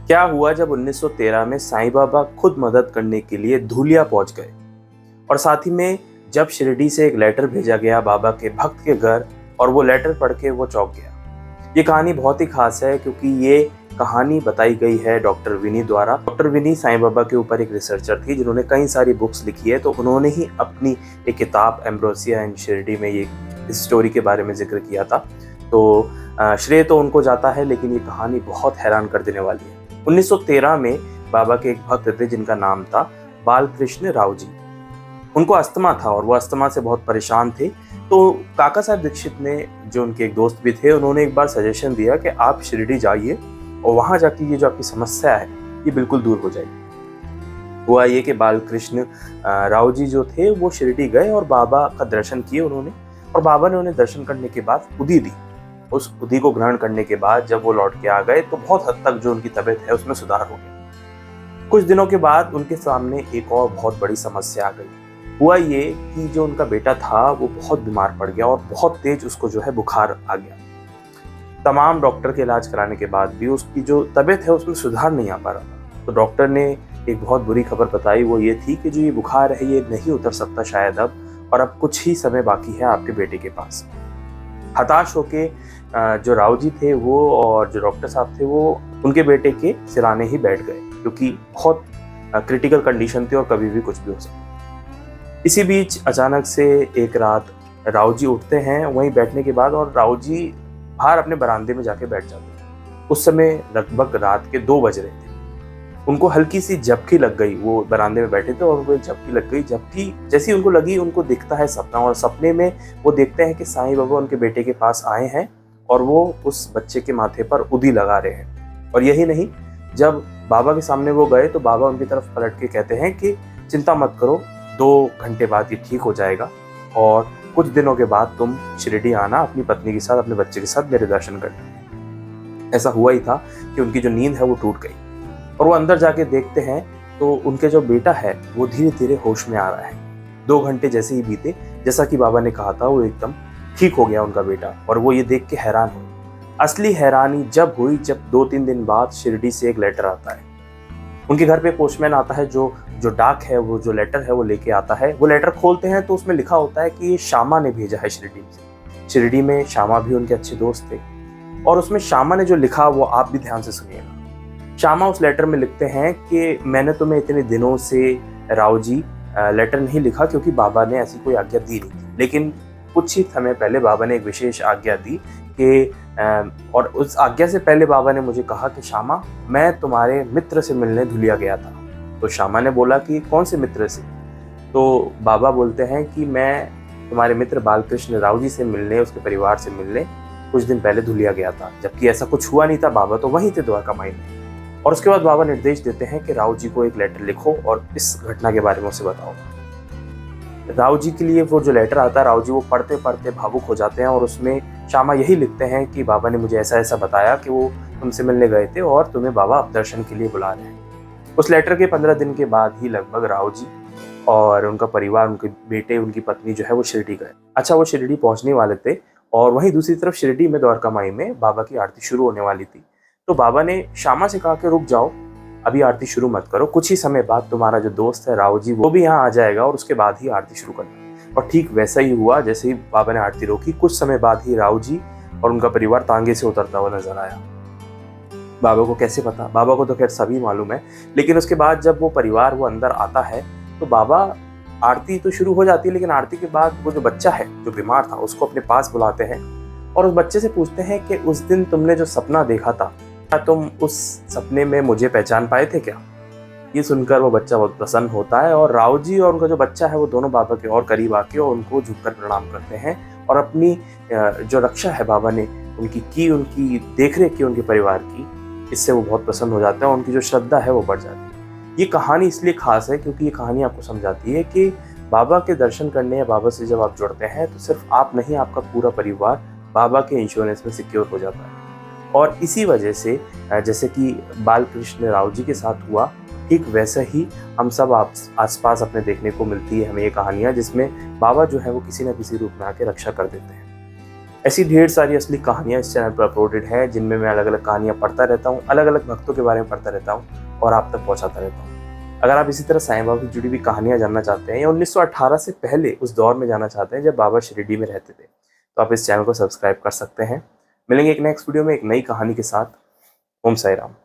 क्या हुआ जब 1913 में साईं बाबा खुद मदद करने के लिए धूलिया पहुंच गए और साथ ही में जब शिरडी से एक लेटर भेजा गया बाबा के भक्त के घर और वो लेटर पढ़ के वो चौंक गया। ये कहानी बहुत ही खास है क्योंकि ये कहानी बताई गई है डॉक्टर विनी द्वारा। डॉक्टर विनी साईं बाबा के ऊपर एक रिसर्चर थी जिन्होंने कई सारी बुक्स लिखी है, तो उन्होंने ही अपनी एक किताब एम्ब्रोसिया एंड शिरडी में ये इस स्टोरी के बारे में जिक्र किया था। तो श्रेय तो उनको जाता है, लेकिन ये कहानी बहुत हैरान कर देने वाली है। 1913 में बाबा के एक भक्त थे जिनका नाम था बालकृष्ण राव जी। उनको अस्थमा था और वो अस्थमा से बहुत परेशान थे। तो काका साहब दीक्षित ने, जो उनके एक दोस्त भी थे, उन्होंने एक बार सजेशन दिया कि आप शिरडी जाइए और वहाँ जाके ये जो आपकी समस्या है ये बिल्कुल दूर हो जाएगी। हुआ ये कि बालकृष्ण राव जी जो थे वो शिरडी गए और बाबा का दर्शन किए उन्होंने, और बाबा ने उन्हें दर्शन करने के बाद उदी दी। उस उदी को ग्रहण करने के बाद जब वो लौट के आ गए तो बहुत हद तक जो उनकी तबीयत है उसमें सुधार हो गया। कुछ दिनों के बाद उनके सामने एक और बहुत बड़ी समस्या आ गई। हुआ ये कि जो उनका बेटा था वो बहुत बीमार पड़ गया और बहुत तेज उसको जो है बुखार आ गया। तमाम डॉक्टर के इलाज कराने के बाद भी उसकी जो तबीयत है उसमें सुधार नहीं आ पा रहा था। तो डॉक्टर ने एक बहुत बुरी खबर बताई, वो ये थी कि जो ये बुखार है ये नहीं उतर सकता शायद अब, और अब कुछ ही समय बाकी है आपके बेटे के पास। हताश होके जो राव जी थे वो और जो डॉक्टर साहब थे वो उनके बेटे के सिराने ही बैठ गए, क्योंकि बहुत क्रिटिकल कंडीशन थी और कभी भी कुछ भी हो सकता। इसी बीच अचानक से एक रात राव जी उठते हैं वहीं बैठने के बाद, और राव जी बाहर अपने बरामदे में जाके बैठ जाते हैं। उस समय लगभग रात के 2 बज रहे थे। उनको हल्की सी झपकी लग गई, वो बरामदे में बैठे थे और उनको एक झपकी लग गई। झपकी जैसी उनको लगी, उनको दिखता है सपना, और सपने में वो देखते हैं कि साईं बाबा उनके बेटे के पास आए हैं और वो उस बच्चे के माथे पर उदी लगा रहे हैं। और यही नहीं, जब बाबा के सामने वो गए तो बाबा उनकी तरफ पलट के कहते हैं कि चिंता मत करो, 2 घंटे बाद ये ठीक हो जाएगा और कुछ दिनों के बाद तुम शिरडी आना अपनी पत्नी के साथ, अपने बच्चे के साथ मेरे दर्शन करने। ऐसा हुआ ही था कि उनकी जो नींद है वो टूट गई और वो अंदर जाके देखते हैं तो उनके जो बेटा है वो धीरे धीरे होश में आ रहा है। 2 घंटे जैसे ही बीते, जैसा कि बाबा ने कहा था, वो एकदम ठीक हो गया उनका बेटा, और वो ये देख के हैरान हुए। असली हैरानी जब हुई जब 2-3 दिन बाद शिरडी से एक लेटर आता है। उनके घर पे पोस्टमैन आता है, जो डाक है, वो जो लेटर है वो लेके आता है। वो लेटर खोलते हैं तो उसमें लिखा होता है कि ये श्यामा ने भेजा है शिरडी से। शिरडी में श्यामा भी उनके अच्छे दोस्त थे, और उसमें श्यामा ने जो लिखा वो आप भी ध्यान से सुनिएगा। श्यामा उस लेटर में लिखते हैं कि मैंने तुम्हें इतने दिनों से राव जी लेटर नहीं लिखा क्योंकि बाबा ने ऐसी कोई आज्ञा दी नहीं थी, लेकिन कुछ ही समय पहले बाबा ने एक विशेष आज्ञा दी कि और उस आज्ञा से पहले बाबा ने मुझे कहा कि श्यामा, मैं तुम्हारे मित्र से मिलने धुलिया गया था। तो श्यामा ने बोला कि कौन से मित्र से? तो बाबा बोलते हैं कि मैं तुम्हारे मित्र बालकृष्ण राव जी से मिलने, उसके परिवार से मिलने कुछ दिन पहले धुलिया गया था, जबकि ऐसा कुछ हुआ नहीं था। बाबा तो वहीं थे द्वारका माई में। और उसके बाद बाबा निर्देश देते हैं कि राव जी को एक लेटर लिखो और इस घटना के बारे में उसे बताओ। राव जी के लिए वो जो लेटर आता है, राव जी वो पढ़ते पढ़ते भावुक हो जाते हैं, और उसमें श्यामा यही लिखते हैं कि बाबा ने मुझे ऐसा ऐसा बताया कि वो तुमसे मिलने गए थे और तुम्हें बाबा अब दर्शन के लिए बुला रहे हैं। उस लेटर के 15 दिन के बाद ही लगभग राव जी और उनका परिवार, उनके बेटे, उनकी पत्नी जो है वो शिरडी गए। अच्छा, वो शिरडी पहुंचने वाले थे और वहीं दूसरी तरफ शिरडी में द्वारका माई में बाबा की आरती शुरू होने वाली थी। तो बाबा ने श्यामा से कहा कि रुक जाओ, अभी आरती शुरू मत करो, कुछ ही समय बाद तुम्हारा जो दोस्त है राव जी वो भी यहाँ आ जाएगा और उसके बाद ही आरती शुरू करना। और ठीक वैसा ही हुआ। जैसे ही बाबा ने आरती रोकी, कुछ समय बाद ही राव जी और उनका परिवार तांगे से उतरता हुआ नजर आया। बाबा को कैसे पता? बाबा को तो खैर सभी मालूम है, लेकिन उसके बाद जब वो परिवार वो अंदर आता है तो बाबा, आरती तो शुरू हो जाती है, लेकिन आरती के बाद वो जो बच्चा है जो बीमार था उसको अपने पास बुलाते हैं और उस बच्चे से पूछते हैं कि उस दिन तुमने जो सपना देखा था, क्या तुम उस सपने में मुझे पहचान पाए थे क्या? ये सुनकर वो बच्चा बहुत प्रसन्न होता है और राव जी और उनका जो बच्चा है वो दोनों बाबा के और करीब आके और उनको झुककर प्रणाम करते हैं और अपनी जो रक्षा है बाबा ने उनकी देखरेख की, उनके परिवार की, इससे वो बहुत प्रसन्न हो जाते हैं और उनकी जो श्रद्धा है वो बढ़ जाती है। ये कहानी इसलिए खास है क्योंकि ये कहानी आपको समझाती है कि बाबा के दर्शन करने या बाबा से जब आप जुड़ते हैं तो सिर्फ आप नहीं, आपका पूरा परिवार बाबा के इंश्योरेंस में सिक्योर हो जाता है। और इसी वजह से जैसे कि बालकृष्ण राव जी के साथ हुआ, ठीक वैसे ही हम सब आसपास अपने देखने को मिलती है हमें ये कहानियाँ, जिसमें बाबा जो है वो किसी न किसी रूप में आके रक्षा कर देते हैं। ऐसी ढेर सारी असली कहानियाँ इस चैनल पर अपलोडेड है, जिनमें मैं अलग अलग कहानियाँ पढ़ता रहता हूँ, अलग अलग भक्तों के बारे में पढ़ता रहता हूँ और आप तक पहुँचाता रहता हूँ। अगर आप इसी तरह साईं बाबा से जुड़ी हुई कहानियाँ जानना चाहते हैं या 1918 से पहले उस दौर में जाना चाहते हैं जब बाबा शिरडी में रहते थे, तो आप इस चैनल को सब्सक्राइब कर सकते हैं। मिलेंगे एक नेक्स्ट वीडियो में एक नई कहानी के साथ। ओम साई राम।